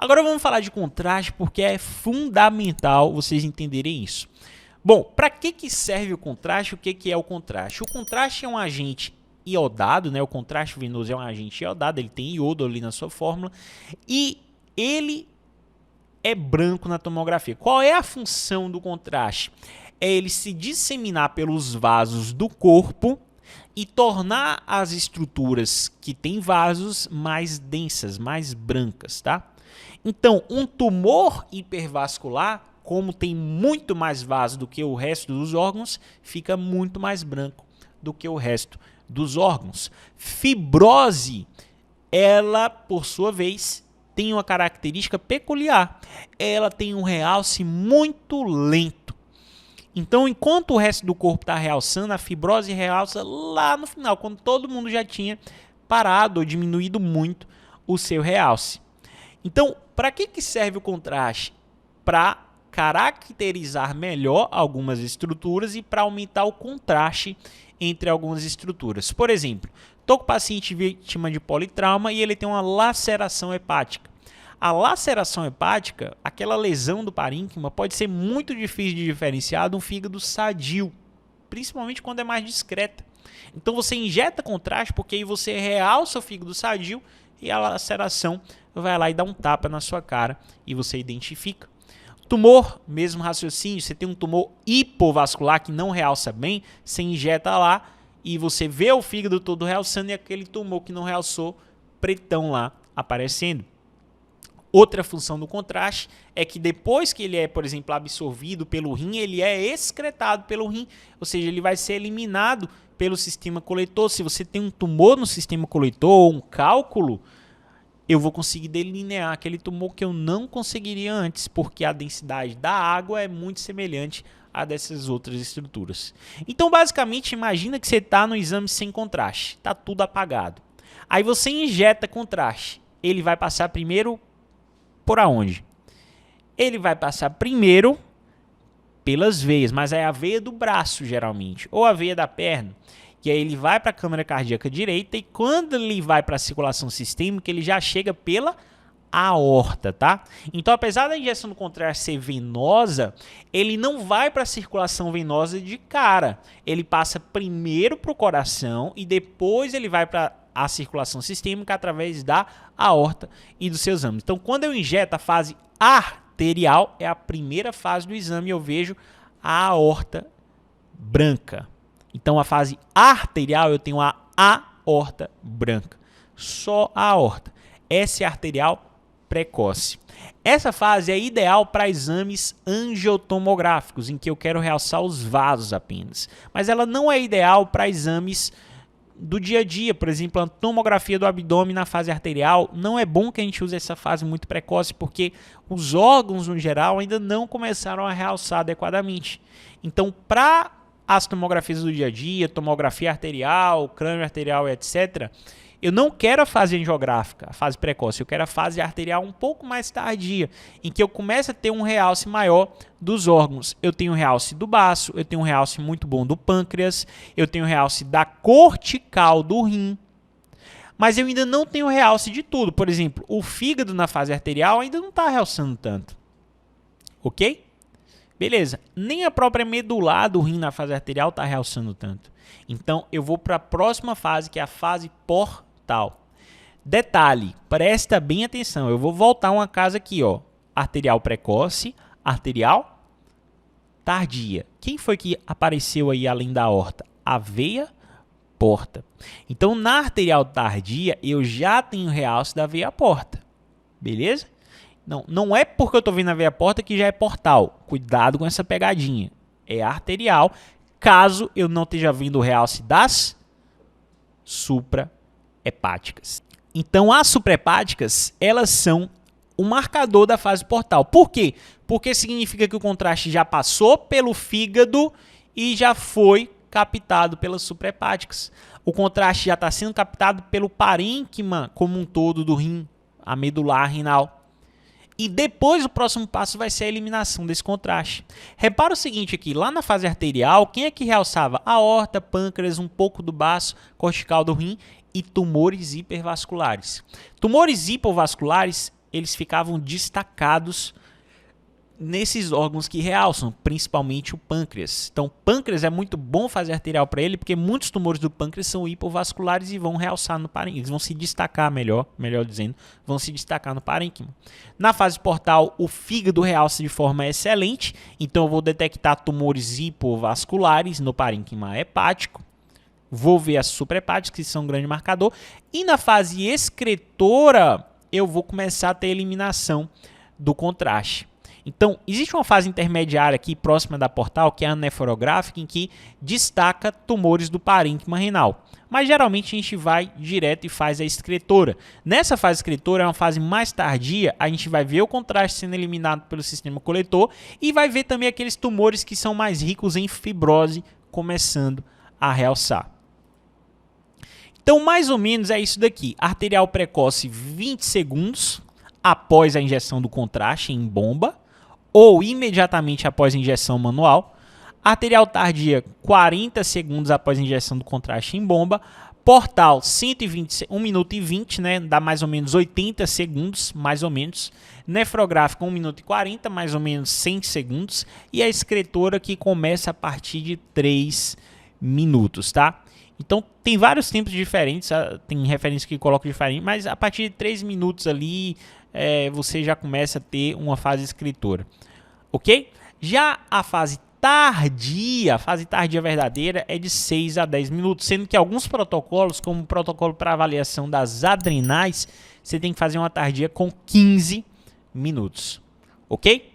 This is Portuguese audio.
Agora vamos falar de contraste porque é fundamental vocês entenderem isso. Bom, para que serve o contraste? O que é o contraste? O contraste é um agente iodado, né? O contraste venoso é um agente iodado, ele tem iodo ali na sua fórmula e ele é branco na tomografia. Qual é a função do contraste? É ele se disseminar pelos vasos do corpo e tornar as estruturas que têm vasos mais densas, mais brancas, tá? Então, um tumor hipervascular, como tem muito mais vaso do que o resto dos órgãos, fica muito mais branco do que o resto dos órgãos. Fibrose, ela, por sua vez, tem uma característica peculiar. Ela tem um realce muito lento. Então, enquanto o resto do corpo está realçando, a fibrose realça lá no final, quando todo mundo já tinha parado ou diminuído muito o seu realce. Então, para que serve o contraste? Para caracterizar melhor algumas estruturas e para aumentar o contraste entre algumas estruturas. Por exemplo, estou com o paciente vítima de politrauma e ele tem uma laceração hepática. A laceração hepática, aquela lesão do parênquima, pode ser muito difícil de diferenciar de um fígado sadio, principalmente quando é mais discreta. Então você injeta contraste porque aí você realça o fígado sadio e a laceração vai lá e dá um tapa na sua cara e você identifica. Tumor, mesmo raciocínio, você tem um tumor hipovascular que não realça bem, você injeta lá e você vê o fígado todo realçando e aquele tumor que não realçou, pretão lá aparecendo. Outra função do contraste é que depois que ele é, por exemplo, absorvido pelo rim, ele é excretado pelo rim, ou seja, ele vai ser eliminado pelo sistema coletor. Se você tem um tumor no sistema coletor ou um cálculo, eu vou conseguir delinear aquele tumor que eu não conseguiria antes, porque a densidade da água é muito semelhante a dessas outras estruturas. Então, basicamente, imagina que você está no exame sem contraste, está tudo apagado. Aí você injeta contraste, ele vai passar primeiro por aonde? Ele vai passar primeiro pelas veias, mas é a veia do braço, geralmente, ou a veia da perna. E aí ele vai para a câmara cardíaca direita e quando ele vai para a circulação sistêmica, ele já chega pela aorta, tá? Então, apesar da injeção do contraste ser venosa, ele não vai para a circulação venosa de cara. Ele passa primeiro para o coração e depois ele vai para a circulação sistêmica através da aorta e dos seus âmbitos. Então, quando eu injeto a fase arterial, é a primeira fase do exame e eu vejo a aorta branca. Então, a fase arterial, eu tenho a aorta branca. Só a aorta. Essa é a arterial precoce. Essa fase é ideal para exames angiotomográficos, em que eu quero realçar os vasos apenas. Mas ela não é ideal para exames do dia a dia. Por exemplo, a tomografia do abdômen na fase arterial. Não é bom que a gente use essa fase muito precoce, porque os órgãos, no geral, ainda não começaram a realçar adequadamente. Então, para as tomografias do dia a dia, tomografia arterial, crânio arterial, etc., eu não quero a fase angiográfica, a fase precoce, eu quero a fase arterial um pouco mais tardia, em que eu começo a ter um realce maior dos órgãos. Eu tenho realce do baço, eu tenho um realce muito bom do pâncreas, eu tenho realce da cortical do rim, mas eu ainda não tenho realce de tudo. Por exemplo, o fígado na fase arterial ainda não está realçando tanto, ok? Beleza, nem a própria medular do rim na fase arterial está realçando tanto. Então, eu vou para a próxima fase, que é a fase portal. Detalhe, presta bem atenção, eu vou voltar uma casa aqui, ó. Arterial precoce, arterial tardia. Quem foi que apareceu aí além da aorta? A veia porta. Então, na arterial tardia, eu já tenho realce da veia porta. Beleza? Não é porque eu estou vendo a veia porta que já é portal. Cuidado com essa pegadinha. É arterial, caso eu não esteja vendo o realce das suprahepáticas. Então, as suprahepáticas, elas são o marcador da fase portal. Por quê? Porque significa que o contraste já passou pelo fígado e já foi captado pelas suprahepáticas. O contraste já está sendo captado pelo parênquima como um todo do rim, a medular renal. E depois o próximo passo vai ser a eliminação desse contraste. Repara o seguinte aqui, lá na fase arterial, quem é que realçava? Aorta, pâncreas, um pouco do baço, cortical do rim e tumores hipervasculares. Tumores hipovasculares eles ficavam destacados nesses órgãos que realçam, principalmente o pâncreas. Então, o pâncreas é muito bom fazer arterial para ele, porque muitos tumores do pâncreas são hipovasculares e vão realçar no parênquima. Eles vão se destacar, melhor dizendo, vão se destacar no parênquima. Na fase portal, o fígado realça de forma excelente, então eu vou detectar tumores hipovasculares no parênquima hepático. Vou ver as suprahepáticas, que são um grande marcador. E na fase excretora, eu vou começar a ter eliminação do contraste. Então, existe uma fase intermediária aqui próxima da portal, que é a nefrográfica, em que destaca tumores do parênquima renal. Mas geralmente a gente vai direto e faz a excretora. Nessa fase excretora, é uma fase mais tardia, a gente vai ver o contraste sendo eliminado pelo sistema coletor e vai ver também aqueles tumores que são mais ricos em fibrose começando a realçar. Então, mais ou menos é isso daqui. Arterial precoce, 20 segundos após a injeção do contraste em bomba, ou imediatamente após a injeção manual. Arterial tardia, 40 segundos após a injeção do contraste em bomba. Portal, 1 minuto e 20, né? Dá mais ou menos 80 segundos, mais ou menos. Nefrográfica, 1 minuto e 40, mais ou menos 100 segundos. E a excretora, que começa a partir de 3 minutos, tá? Então, tem vários tempos diferentes, tem referência que coloca diferente, mas a partir de 3 minutos ali, você já começa a ter uma fase excretora, ok? Já a fase tardia verdadeira é de 6 a 10 minutos, sendo que alguns protocolos, como o protocolo para avaliação das adrenais, você tem que fazer uma tardia com 15 minutos, ok?